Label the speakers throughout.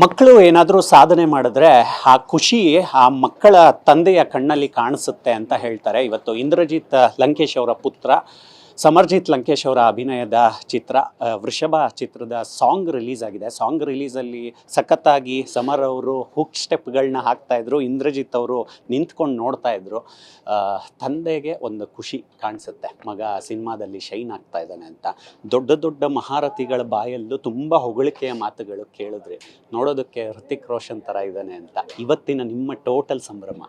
Speaker 1: ಮಕ್ಕಳು ಏನಾದರೂ ಸಾಧನೆ ಮಾಡಿದ್ರೆ ಆ ಖುಷಿ ಆ ಮಕ್ಕಳ ತಂದೆಯ ಕಣ್ಣಲ್ಲಿ ಕಾಣಿಸುತ್ತೆ ಅಂತ ಹೇಳ್ತಾರೆ. ಇವತ್ತು ಇಂದ್ರಜಿತ್ ಲಂಕೇಶ್ ಅವರ ಪುತ್ರ ಸಮರ್ಜಿತ್ ಲಂಕೇಶ್ ಅವರ ಅಭಿನಯದ ಚಿತ್ರ ವೃಷಭ ಚಿತ್ರದ ಸಾಂಗ್ ರಿಲೀಸ್ ಆಗಿದೆ. ಸಾಂಗ್ ರಿಲೀಸಲ್ಲಿ ಸಖತ್ತಾಗಿ ಸಮರ್ ಅವರು ಹುಕ್ ಸ್ಟೆಪ್ಗಳನ್ನ ಹಾಕ್ತಾಯಿದ್ರು, ಇಂದ್ರಜಿತ್ ಅವರು ನಿಂತ್ಕೊಂಡು ನೋಡ್ತಾ ಇದ್ರು. ತಂದೆಗೆ ಒಂದು ಖುಷಿ ಕಾಣಿಸುತ್ತೆ, ಮಗ ಸಿನಿಮಾದಲ್ಲಿ ಶೈನ್ ಆಗ್ತಾ ಇದ್ದಾನೆ ಅಂತ. ದೊಡ್ಡ ದೊಡ್ಡ ಮಹಾರಥಿಗಳ ಬಾಯಲ್ಲೂ ತುಂಬ ಹೊಗಳಿಕೆಯ ಮಾತುಗಳು ಕೇಳಿದ್ರಿ. ನೋಡೋದಕ್ಕೆ ಹೃತಿಕ್ ರೋಷನ್ ಥರ ಇದ್ದಾನೆ ಅಂತ. ಇವತ್ತಿನ ನಿಮ್ಮ ಟೋಟಲ್ ಸಂಭ್ರಮ?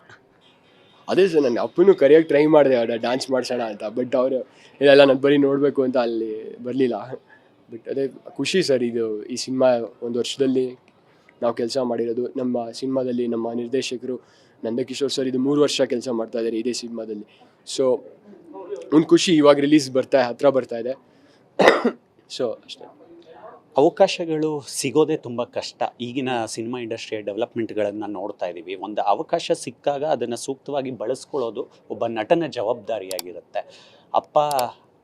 Speaker 2: ಅದೇ ಸರ್, ನನ್ನ ಅಪ್ಪನೂ ಕರೆಯೋಕ್ಕೆ ಟ್ರೈ ಮಾಡಿದೆ ಡ್ಯಾನ್ಸ್ ಮಾಡಿಸೋಣ ಅಂತ. ಬಟ್ ಅವರು ಇದೆಲ್ಲ ನಾನು ಬರೀ ನೋಡಬೇಕು ಅಂತ ಅಲ್ಲಿ ಬರಲಿಲ್ಲ. ಬಟ್ ಅದೇ ಖುಷಿ ಸರ್, ಇದು ಈ ಸಿನಿಮಾ ಒಂದು ವರ್ಷದಲ್ಲಿ ನಾವು ಕೆಲಸ ಮಾಡಿರೋದು. ನಮ್ಮ ಸಿನಿಮಾದಲ್ಲಿ ನಮ್ಮ ನಿರ್ದೇಶಕರು ನಂದಕಿಶೋರ್ ಸರ್ ಇದು 3 ವರ್ಷ ಕೆಲಸ ಮಾಡ್ತಾ ಇದ್ದಾರೆ ಇದೇ ಸಿನಿಮಾದಲ್ಲಿ. ಸೊ ಒಂದು ಖುಷಿ, ಇವಾಗ ರಿಲೀಸ್ ಹತ್ರ ಬರ್ತಾ ಇದೆ. ಸೊ ಅಷ್ಟೇ.
Speaker 1: ಅವಕಾಶಗಳು ಸಿಗೋದೇ ತುಂಬ ಕಷ್ಟ. ಈಗಿನ ಸಿನಿಮಾ ಇಂಡಸ್ಟ್ರಿಯ ಡೆವಲಪ್ಮೆಂಟ್ಗಳನ್ನು ನೋಡ್ತಾ ಇದ್ದೀವಿ. ಒಂದು ಅವಕಾಶ ಸಿಕ್ಕಾಗ ಅದನ್ನು ಸೂಕ್ತವಾಗಿ ಬಳಸ್ಕೊಳ್ಳೋದು ಒಬ್ಬ ನಟನ ಜವಾಬ್ದಾರಿಯಾಗಿರುತ್ತೆ.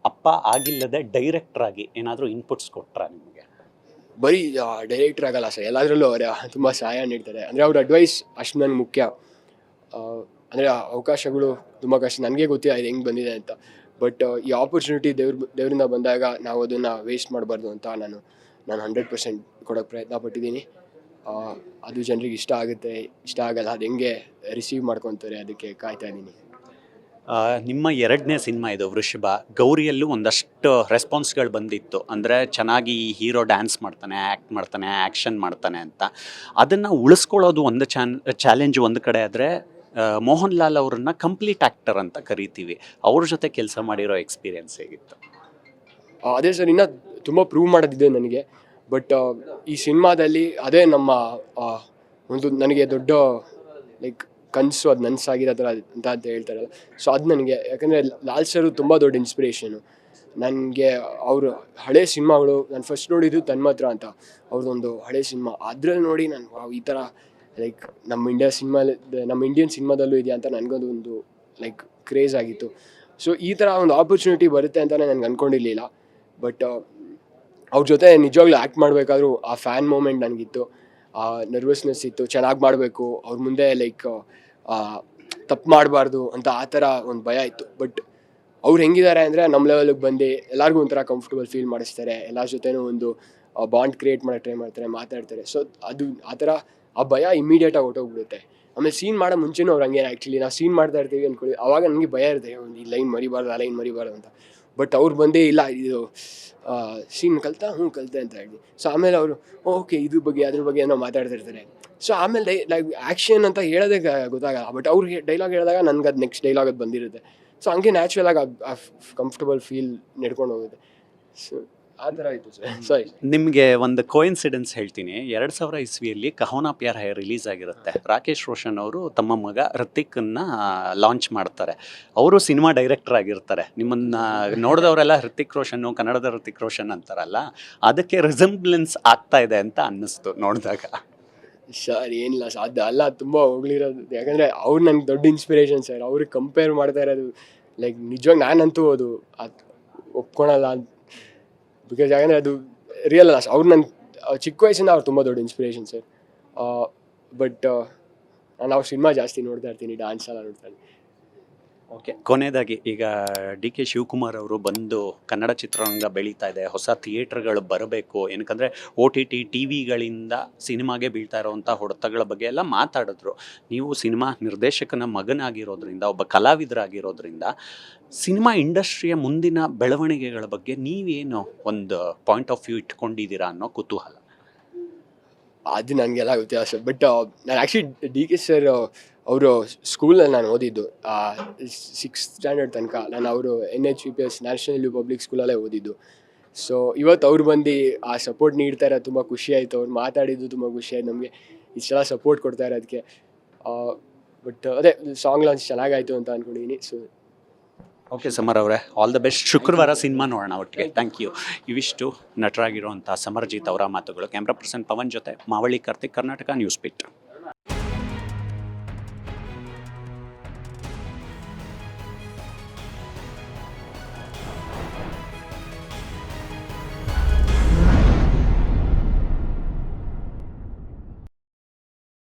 Speaker 1: ಅಪ್ಪ ಆಗಿಲ್ಲದೆ ಡೈರೆಕ್ಟರ್ ಆಗಿ ಏನಾದರೂ ಇನ್ಪುಟ್ಸ್ ಕೊಟ್ರಾ ನಿಮಗೆ?
Speaker 2: ಬರೀ ಡೈರೆಕ್ಟರ್ ಆಗಲ್ಲ ಸರ್, ಎಲ್ಲದರಲ್ಲೂ ಅವರೇ ತುಂಬ ಸಹಾಯ ನೀಡ್ತಾರೆ. ಅಂದರೆ ಅವ್ರ ಅಡ್ವೈಸ್ ಅಷ್ಟು ನನಗೆ ಮುಖ್ಯ. ಅಂದರೆ ಅವಕಾಶಗಳು ತುಂಬ ಕಷ್ಟ, ನನಗೆ ಗೊತ್ತಿಲ್ಲ ಇದು ಹೆಂಗೆ ಬಂದಿದೆ ಅಂತ. ಬಟ್ ಈ ಆಪರ್ಚುನಿಟಿ ದೇವರಿಂದ ಬಂದಾಗ ನಾವು ಅದನ್ನು ವೇಸ್ಟ್ ಮಾಡಬಾರ್ದು ಅಂತ ನಾನು 100% ಕೊಡೋಕ್ಕೆ ಪ್ರಯತ್ನ ಪಟ್ಟಿದ್ದೀನಿ. ಅದು ಜನರಿಗೆ ಇಷ್ಟ ಆಗುತ್ತೆ, ಇಷ್ಟ ಆಗಲ್ಲ, ಅದು ಹೆಂಗೆ ರಿಸೀವ್ ಮಾಡ್ಕೊತಾರೆ ಅದಕ್ಕೆ ಕಾಯ್ತಾ ಇದ್ದೀನಿ.
Speaker 1: ನಿಮ್ಮ 2ನೇ ಸಿನಿಮಾ ಇದು ವೃಷಭ. ಗೌರಿಯಲ್ಲೂ ಒಂದಷ್ಟು ರೆಸ್ಪಾನ್ಸ್ಗಳು ಬಂದಿತ್ತು. ಅಂದರೆ ಚೆನ್ನಾಗಿ ಹೀರೋ ಡ್ಯಾನ್ಸ್ ಮಾಡ್ತಾನೆ, ಆ್ಯಕ್ಟ್ ಮಾಡ್ತಾನೆ, ಆ್ಯಕ್ಷನ್ ಮಾಡ್ತಾನೆ ಅಂತ. ಅದನ್ನು ಉಳಿಸ್ಕೊಳ್ಳೋದು ಒಂದು ಚಾಲೆಂಜ್ ಒಂದು ಕಡೆ ಆದರೆ, ಮೋಹನ್ ಲಾಲ್ ಅವ್ರನ್ನ ಕಂಪ್ಲೀಟ್ ಆ್ಯಕ್ಟರ್ ಅಂತ ಕರಿತೀವಿ. ಅವ್ರ ಜೊತೆ ಕೆಲಸ ಮಾಡಿರೋ ಎಕ್ಸ್ಪೀರಿಯನ್ಸ್ ಹೇಗಿತ್ತು?
Speaker 2: ಅದೇ ಸರ್, ಇನ್ನೂ ತುಂಬ ಪ್ರೂವ್ ಮಾಡೋದಿದೆ ನನಗೆ. ಬಟ್ ಈ ಸಿನಿಮಾದಲ್ಲಿ ಅದೇ ನಮ್ಮ ಒಂದು ನನಗೆ ದೊಡ್ಡ ಲೈಕ್ ಕನಸು, ಅದು ನನಸಾಗಿರೋ ಥರ ಅಂತ ಹೇಳ್ತಾರಲ್ಲ. ಸೊ ಅದು ನನಗೆ, ಯಾಕಂದರೆ ಲಾಲ್ ಸರು ತುಂಬ ದೊಡ್ಡ ಇನ್ಸ್ಪಿರೇಷನು ನನಗೆ. ಅವರು ಹಳೆ ಸಿನಿಮಾಗಳು ನಾನು ಫಸ್ಟ್ ನೋಡಿದ್ದು ತನ್ಮತ್ರ ಅಂತ, ಅವ್ರದ್ದೊಂದು ಹಳೆ ಸಿನಿಮಾ. ಅದ್ರಲ್ಲಿ ನೋಡಿ ನಾನು ಈ ಥರ ಲೈಕ್ ನಮ್ಮ ಇಂಡಿಯನ್ ಸಿನಿಮಾದಲ್ಲೂ ಇದೆಯಾ ಅಂತ ನನಗೊಂದು ಲೈಕ್ ಕ್ರೇಜ್ ಆಗಿತ್ತು. ಸೊ ಈ ಥರ ಒಂದು ಆಪರ್ಚುನಿಟಿ ಬರುತ್ತೆ ಅಂತಲೇ ನನಗೆ ಅಂದ್ಕೊಂಡಿರಲಿಲ್ಲ. ಬಟ್ ಅವ್ರ ಜೊತೆ ನಿಜವಾಗ್ಲೂ ಆ್ಯಕ್ಟ್ ಮಾಡಬೇಕಾದ್ರೂ ಆ ಫ್ಯಾನ್ ಮೂಮೆಂಟ್ ನನಗಿತ್ತು, ಆ ನರ್ವಸ್ನೆಸ್ ಇತ್ತು. ಚೆನ್ನಾಗಿ ಮಾಡಬೇಕು, ಅವ್ರ ಮುಂದೆ ಲೈಕ್ ತಪ್ಪು ಮಾಡಬಾರ್ದು ಅಂತ ಆ ಥರ ಒಂದು ಭಯ ಇತ್ತು. ಬಟ್ ಅವ್ರು ಹೆಂಗಿದ್ದಾರೆ ಅಂದರೆ ನಮ್ಮ ಲೆವೆಲಿಗೆ ಬಂದು ಎಲ್ಲರಿಗೂ ಒಂಥರ ಕಂಫರ್ಟಬಲ್ ಫೀಲ್ ಮಾಡಿಸ್ತಾರೆ. ಎಲ್ಲರ ಜೊತೆನೂ ಒಂದು ಬಾಂಡ್ ಕ್ರಿಯೇಟ್ ಮಾಡೋಕ್ಕೆ ಟ್ರೈ ಮಾಡ್ತಾರೆ, ಮಾತಾಡ್ತಾರೆ. ಸೊ ಅದು ಆ ಥರ ಆ ಭಯ ಇಮಿಡಿಯೇಟಾಗಿ ಹೊರಟೋಗ್ಬಿಡುತ್ತೆ. ಆಮೇಲೆ ಸೀನ್ ಮಾಡೋ ಮುಂಚೆನೂ ಅವ್ರು ಹಂಗೆ. ಆ್ಯಕ್ಚುಲಿ ನಾವು ಸೀನ್ ಮಾಡ್ತಾ ಇರ್ತೀವಿ ಅಂದ್ಕೊಳ್ಳಿ, ಆವಾಗ ನನಗೆ ಭಯ ಇರುತ್ತೆ, ಒಂದು ಈ ಲೈನ್ ಮರಿಬಾರ್ದು, ಆ ಲೈನ್ ಮರಿಬಾರ್ದು ಅಂತ. ಬಟ್ ಅವ್ರು ಬಂದೇ ಇಲ್ಲ, ಇದು ಸೀನ್ ಕಲಿತೆ ಅಂತ ಹೇಳಿ. ಸೊ ಆಮೇಲೆ ಅವರು ಓಕೆ ಅದ್ರ ಬಗ್ಗೆ ಏನೋ ಮಾತಾಡ್ತಿರ್ತಾರೆ. ಸೊ ಆಮೇಲೆ ಲೈಕ್ ಆ್ಯಕ್ಷನ್ ಅಂತ ಹೇಳೋದೇ ಗೊತ್ತಾಗಲ್ಲ. ಬಟ್ ಅವ್ರಿಗೆ ಡೈಲಾಗ್ ಹೇಳಿದಾಗ ನನಗೆ ಅದು ನೆಕ್ಸ್ಟ್ ಡೈಲಾಗ್ ಅದು ಬಂದಿರುತ್ತೆ. ಸೊ ಹಂಗೆ ನ್ಯಾಚುರಲಾಗಿ ಆ ಕಂಫರ್ಟಬಲ್ ಫೀಲ್ ನಡ್ಕೊಂಡು ಹೋಗುತ್ತೆ. ಸೊ ಆ ಥರ ಆಯಿತು ಸರ್. ಸಾರಿ,
Speaker 1: ನಿಮಗೆ ಒಂದು ಕೋಇನ್ಸಿಡೆನ್ಸ್ ಹೇಳ್ತೀನಿ. 2000 ಇಸ್ವಿಯಲ್ಲಿ ಕಹೋನಾ ಪ್ಯಾರ್ ಹೈ ರಿಲೀಸ್ ಆಗಿರುತ್ತೆ. ರಾಕೇಶ್ ರೋಷನ್ ಅವರು ತಮ್ಮ ಮಗ ಹೃತಿಕ್ನ ಲಾಂಚ್ ಮಾಡ್ತಾರೆ. ಅವರು ಸಿನಿಮಾ ಡೈರೆಕ್ಟರ್ ಆಗಿರ್ತಾರೆ. ನಿಮ್ಮನ್ನು ನೋಡಿದವರೆಲ್ಲ ಹೃತಿಕ್ ರೋಷನ್ನು, ಕನ್ನಡದ ಹೃತಿಕ್ ರೋಷನ್ ಅಂತಾರಲ್ಲ, ಅದಕ್ಕೆ ರಿಸೆಂಬ್ಲೆನ್ಸ್ ಆಗ್ತಾ ಇದೆ ಅಂತ ಅನ್ನಿಸ್ತು ನೋಡಿದಾಗ.
Speaker 2: ಸರ್ ಏನಿಲ್ಲ ಸರ್, ಅದು ಅಲ್ಲ ತುಂಬ ಹೋಗ್ಲಿರೋದು. ಯಾಕಂದರೆ ಅವ್ರು ನನಗೆ ದೊಡ್ಡ ಇನ್ಸ್ಪಿರೇಷನ್ ಸರ್. ಅವ್ರಿಗೆ ಕಂಪೇರ್ ಮಾಡ್ತಾ ಇರೋದು ಲೈಕ್ ನಿಜವಾಗಿ ನಾನಂತೂ ಅದು ಒಪ್ಕೊಳಲ್ಲ. ಬಿಕಾಸ್ ಯಾಕಂದರೆ ಅದು ರಿಯಲ್ ಅಲ್ಲ ಸರ್. ಅವ್ರು ನನ್ನ ಚಿಕ್ಕ ವಯಸ್ಸಿಂದ ಅವ್ರು ತುಂಬ ದೊಡ್ಡ ಇನ್ಸ್ಪಿರೇಷನ್ ಸರ್. ಬಟ್ ನಾನು ಅವ್ರ ಸಿನಿಮಾ ಜಾಸ್ತಿ ನೋಡ್ತಾ ಇರ್ತೀನಿ, ಡ್ಯಾನ್ಸ್ ಎಲ್ಲ ನೋಡ್ತಾ ಇರ್ತೀನಿ.
Speaker 1: ಓಕೆ, ಕೊನೆಯದಾಗಿ ಈಗ ಡಿ ಕೆ ಶಿವಕುಮಾರ್ ಅವರು ಬಂದು ಕನ್ನಡ ಚಿತ್ರರಂಗ ಬೆಳೀತಾ ಇದೆ, ಹೊಸ ಥಿಯೇಟ್ರ್ಗಳು ಬರಬೇಕು, ಏನಕ್ಕಂದರೆ OTT TV-ಗಳಿಂದ ಸಿನಿಮಾಗೆ ಬೀಳ್ತಾ ಇರೋವಂಥ ಹೊಡೆತಗಳ ಬಗ್ಗೆ ಎಲ್ಲ ಮಾತಾಡಿದ್ರು. ನೀವು ಸಿನಿಮಾ ನಿರ್ದೇಶಕನ ಮಗನಾಗಿರೋದ್ರಿಂದ, ಒಬ್ಬ ಕಲಾವಿದರಾಗಿರೋದ್ರಿಂದ, ಸಿನಿಮಾ ಇಂಡಸ್ಟ್ರಿಯ ಮುಂದಿನ ಬೆಳವಣಿಗೆಗಳ ಬಗ್ಗೆ ನೀವೇನು ಒಂದು ಪಾಯಿಂಟ್ ಆಫ್ ವ್ಯೂ ಇಟ್ಕೊಂಡಿದ್ದೀರಾ ಅನ್ನೋ ಕುತೂಹಲ?
Speaker 2: ಅದು ನನಗೆಲ್ಲ ಗೊತ್ತಿಲ್ಲ ಸರ್. ಬಟ್ ನಾನು ಆ್ಯಕ್ಚುಲಿ ಡಿ ಕೆ ಸರ್ ಅವರು ಸ್ಕೂಲಲ್ಲಿ ನಾನು ಓದಿದ್ದು 6th ಸ್ಟ್ಯಾಂಡರ್ಡ್ ತನಕ. ನಾನು ಅವರು NHVPS ನ್ಯಾಷನಲ್ ಪಬ್ಲಿಕ್ ಸ್ಕೂಲಲ್ಲೇ ಓದಿದ್ದು. ಸೊ ಇವತ್ತು ಅವ್ರು ಬಂದು ಆ ಸಪೋರ್ಟ್ ನೀಡ್ತಾ ಇರೋದು ತುಂಬ ಖುಷಿ ಆಯಿತು. ಅವ್ರು ಮಾತಾಡಿದ್ದು ತುಂಬ ಖುಷಿ ಆಯಿತು ನಮಗೆ, ಇಷ್ಟೆಲ್ಲ ಸಪೋರ್ಟ್ ಕೊಡ್ತಾ ಇರೋದಕ್ಕೆ. ಬಟ್ ಅದೇ ಸಾಂಗ್ ಲಾಂಚ್ ಚೆನ್ನಾಗಾಯಿತು ಅಂತ ಅಂದ್ಕೊಂಡಿದ್ದೀನಿ. ಸೊ
Speaker 1: ಓಕೆ ಸಮರ್ ಅವರೇ, ಆಲ್ ದ ಬೆಸ್ಟ್. ಶುಕ್ರವಾರ ಸಿನಿಮಾ ನೋಡೋಣ ಒಟ್ಟಿಗೆ. Thank you. ಇವಿಷ್ಟು ನಟರಾಗಿರುವಂಥ ಸಮರ್ಜಿತ್ ಅವರ ಮಾತುಗಳು. ಕ್ಯಾಮ್ರಾ ಪರ್ಸನ್ ಪವನ್ ಜೊತೆ ಮಾವಳಿ ಕಾರ್ತಿಕ್, ಕರ್ನಾಟಕ ನ್ಯೂಸ್ ಬೀಟ್.